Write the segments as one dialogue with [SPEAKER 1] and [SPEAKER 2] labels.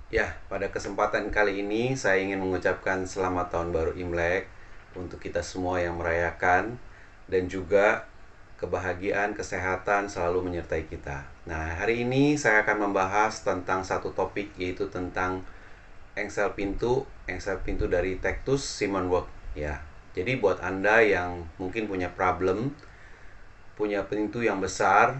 [SPEAKER 1] Ya, pada kesempatan kali ini saya ingin mengucapkan selamat tahun baru Imlek untuk kita semua yang merayakan dan juga kebahagiaan, kesehatan selalu menyertai kita. Nah, hari ini saya akan membahas tentang satu topik yaitu tentang engsel pintu dari Tectus Simonwork ya. Jadi buat Anda yang mungkin punya problem, punya pintu yang besar,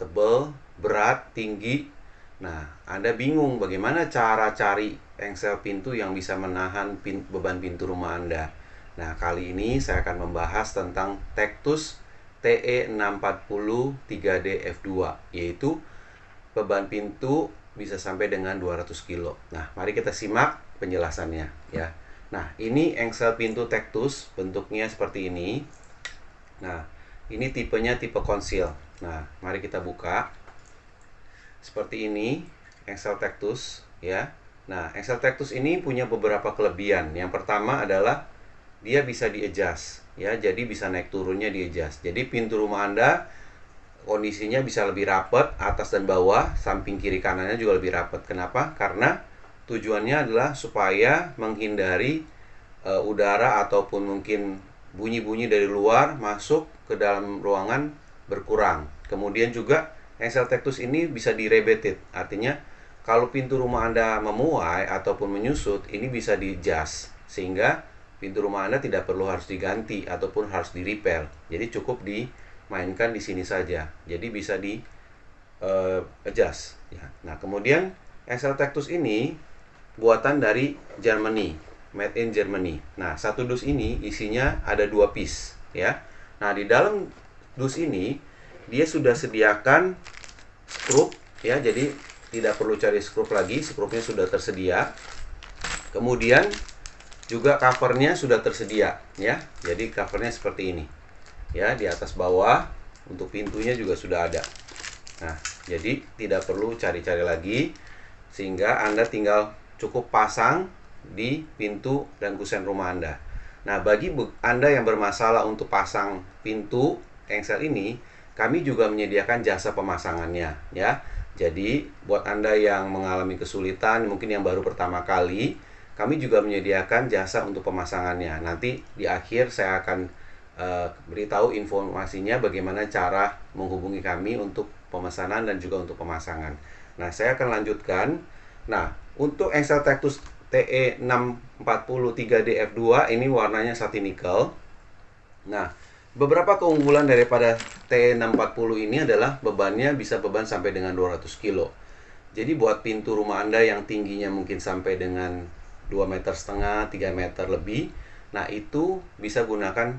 [SPEAKER 1] tebal, berat, tinggi. Nah, Anda bingung bagaimana cara cari engsel pintu yang bisa menahan beban pintu rumah Anda. Nah, kali ini saya akan membahas tentang Tectus TE640 3D F2, yaitu beban pintu bisa sampai dengan 200 kilo. Nah, mari kita simak penjelasannya ya. Nah, ini engsel pintu Tectus, bentuknya seperti ini. Nah, ini tipenya tipe konsil. Nah, mari kita buka. Seperti ini, engsel Tectus ya. Nah, engsel Tectus ini punya beberapa kelebihan. Yang pertama adalah dia bisa di-adjust ya. Jadi bisa naik turunnya di-adjust. Jadi pintu rumah Anda kondisinya bisa lebih rapat, atas dan bawah, samping kiri kanannya juga lebih rapat. Kenapa? Karena tujuannya adalah supaya menghindari udara ataupun mungkin bunyi-bunyi dari luar masuk ke dalam ruangan berkurang. Kemudian juga engsel Tectus ini bisa direbeted, artinya kalau pintu rumah Anda memuai ataupun menyusut, ini bisa di-adjust sehingga pintu rumah Anda tidak perlu harus diganti ataupun harus di-repair. Jadi cukup dimainkan di sini saja. Jadi bisa di adjust ya. Nah, kemudian engsel Tectus ini buatan dari Germany, made in Germany. Nah, satu dus ini isinya ada 2 piece ya. Nah, di dalam dus ini dia sudah sediakan skrup ya, jadi tidak perlu cari skrup lagi, skrupnya sudah tersedia. Kemudian juga covernya sudah tersedia ya. Jadi covernya seperti ini ya, di atas bawah. Untuk pintunya juga sudah ada. Nah, jadi tidak perlu cari-cari lagi, sehingga Anda tinggal cukup pasang di pintu dan kusen rumah Anda. Nah, bagi Anda yang bermasalah untuk pasang pintu engsel ini, kami juga menyediakan jasa pemasangannya ya. Jadi, buat Anda yang mengalami kesulitan, mungkin yang baru pertama kali, kami juga menyediakan jasa untuk pemasangannya. Nanti di akhir saya akan beritahu informasinya bagaimana cara menghubungi kami untuk pemesanan dan juga untuk pemasangan. Nah, saya akan lanjutkan. Nah, untuk engsel Tectus TE640 3D F2 ini warnanya satin nikel. Nah, beberapa keunggulan daripada TE640 ini adalah bebannya bisa beban sampai dengan 200 kilo. Jadi buat pintu rumah Anda yang tingginya mungkin sampai dengan 2,5 meter, 3 meter lebih, nah itu bisa gunakan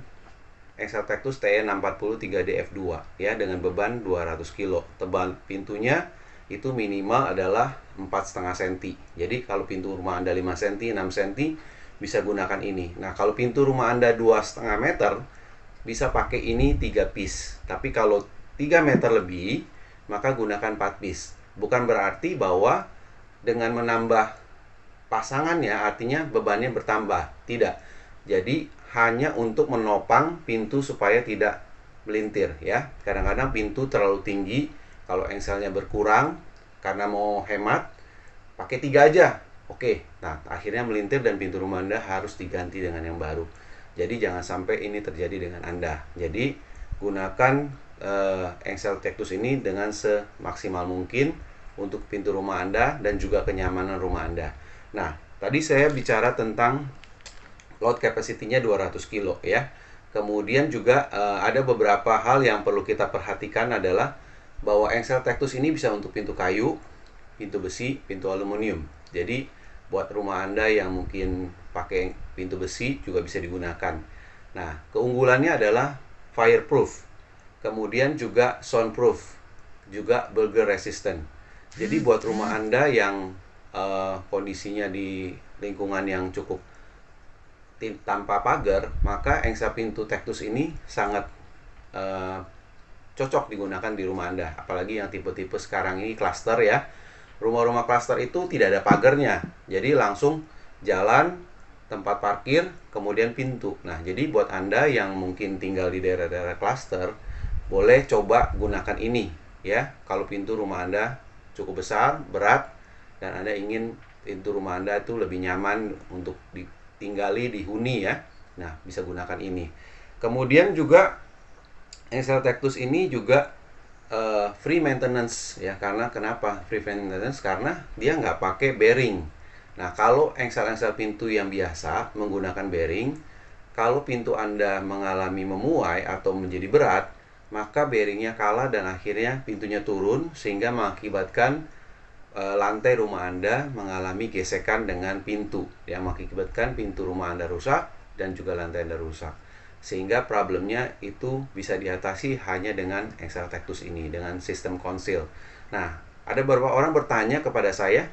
[SPEAKER 1] engsel Tectus TE640 3D F2 ya, dengan beban 200 kilo. Tebal pintunya itu minimal adalah 4,5 cm. Jadi kalau pintu rumah Anda 5 cm, 6 cm bisa gunakan ini. Nah, kalau pintu rumah Anda 2,5 meter bisa pakai ini 3 piece. Tapi kalau 3 meter lebih maka gunakan 4 piece. Bukan berarti bahwa dengan menambah pasangannya artinya bebannya bertambah. Tidak. Jadi hanya untuk menopang pintu supaya tidak melintir ya. Kadang-kadang pintu terlalu tinggi, kalau engselnya berkurang karena mau hemat, pakai 3 aja. Oke. Nah, akhirnya melintir dan pintu rumah Anda harus diganti dengan yang baru. Jadi jangan sampai ini terjadi dengan Anda. Jadi gunakan engsel Tectus ini dengan semaksimal mungkin untuk pintu rumah Anda dan juga kenyamanan rumah Anda. Nah, tadi saya bicara tentang load capacity-nya 200 kilo ya. Kemudian juga ada beberapa hal yang perlu kita perhatikan adalah bahwa engsel Tectus ini bisa untuk pintu kayu, pintu besi, pintu aluminium. Jadi buat rumah Anda yang mungkin pakai pintu besi juga bisa digunakan. Nah, keunggulannya adalah fireproof, kemudian juga soundproof, juga burglar resistant. Jadi buat rumah Anda yang kondisinya di lingkungan yang cukup tanpa pagar, maka engsel pintu Tectus ini sangat cocok digunakan di rumah Anda. Apalagi yang tipe-tipe sekarang ini klaster ya. Rumah-rumah klaster itu tidak ada pagarnya. Jadi langsung jalan, tempat parkir, kemudian pintu. Nah, jadi buat Anda yang mungkin tinggal di daerah-daerah klaster, boleh coba gunakan ini ya. Kalau pintu rumah Anda cukup besar, berat, dan Anda ingin pintu rumah Anda itu lebih nyaman untuk ditinggali, dihuni ya. Nah, bisa gunakan ini. Kemudian juga Engsel Tectus ini juga free maintenance ya. Karena kenapa free maintenance? Karena dia nggak pakai bearing. Nah, kalau engsel-engsel pintu yang biasa menggunakan bearing, kalau pintu Anda mengalami memuai atau menjadi berat, maka bearingnya kalah dan akhirnya pintunya turun sehingga mengakibatkan lantai rumah Anda mengalami gesekan dengan pintu, yang mengakibatkan pintu rumah Anda rusak dan juga lantai Anda rusak. Sehingga problemnya itu bisa diatasi hanya dengan Engsel Tectus ini, dengan sistem konsil. Nah, ada beberapa orang bertanya kepada saya,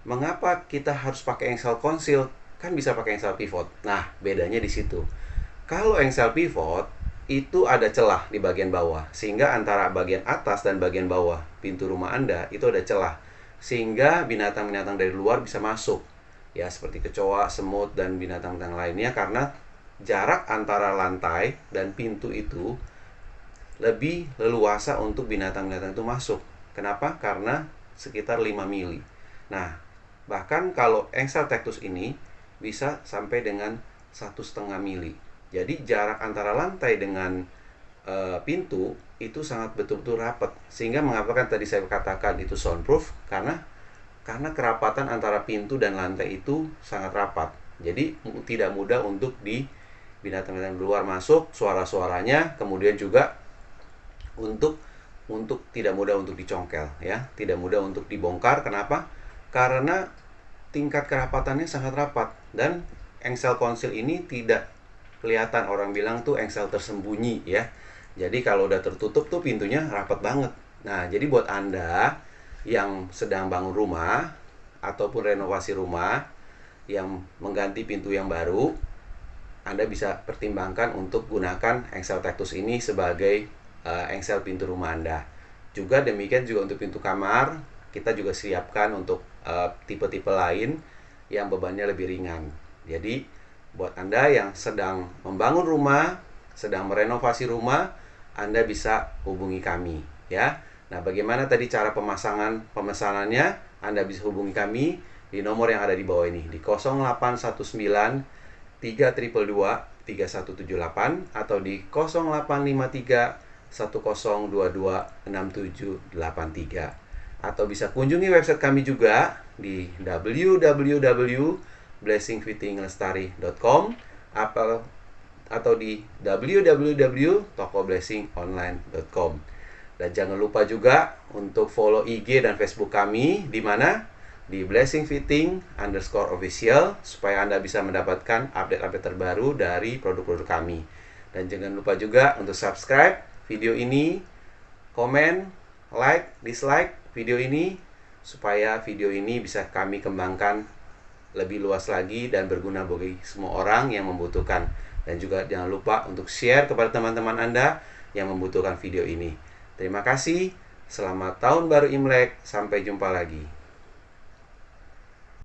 [SPEAKER 1] mengapa kita harus pakai engsel konsil? Kan bisa pakai engsel pivot. Nah, bedanya di situ. Kalau engsel pivot itu ada celah di bagian bawah, sehingga antara bagian atas dan bagian bawah pintu rumah Anda itu ada celah, sehingga binatang-binatang dari luar bisa masuk. Ya, seperti kecoa, semut, dan binatang-binatang lainnya, karena jarak antara lantai dan pintu itu lebih leluasa untuk binatang-binatang itu masuk. Kenapa? Karena sekitar 5 mili. Nah, bahkan kalau Engsel Tectus ini bisa sampai dengan 1,5 mili. Jadi jarak antara lantai dengan pintu itu sangat betul-betul rapat. Sehingga mengapa tadi saya katakan itu soundproof, karena kerapatan antara pintu dan lantai itu sangat rapat. Jadi tidak mudah untuk binatang-binatang luar masuk, suara-suaranya, kemudian juga untuk tidak mudah untuk dicongkel ya, tidak mudah untuk dibongkar. Kenapa? Karena tingkat kerapatannya sangat rapat, dan engsel konsil ini tidak kelihatan, orang bilang tuh engsel tersembunyi ya. Jadi kalau udah tertutup tuh pintunya rapat banget. Nah, jadi buat Anda yang sedang bangun rumah ataupun renovasi rumah yang mengganti pintu yang baru, Anda bisa pertimbangkan untuk gunakan Engsel Tectus ini sebagai engsel pintu rumah Anda. Juga demikian juga untuk pintu kamar, kita juga siapkan untuk tipe-tipe lain yang bebannya lebih ringan. Jadi buat Anda yang sedang membangun rumah, sedang merenovasi rumah, Anda bisa hubungi kami ya. Nah, bagaimana tadi cara pemesanannya? Anda bisa hubungi kami di nomor yang ada di bawah ini, di 0819 3222 3178 atau di 0853 1022 6783, atau bisa kunjungi website kami juga di www.blessingfittinglestari.com atau di www.tokoblessingonline.com. Dan jangan lupa juga untuk follow IG dan Facebook kami, di mana di blessingfitting_official, supaya Anda bisa mendapatkan update-update terbaru dari produk-produk kami. Dan jangan lupa juga untuk subscribe video ini, komen, like, dislike video ini, supaya video ini bisa kami kembangkan lebih luas lagi dan berguna bagi semua orang yang membutuhkan. Dan juga jangan lupa untuk share kepada teman-teman Anda yang membutuhkan video ini. Terima kasih, selamat tahun baru Imlek, sampai jumpa lagi.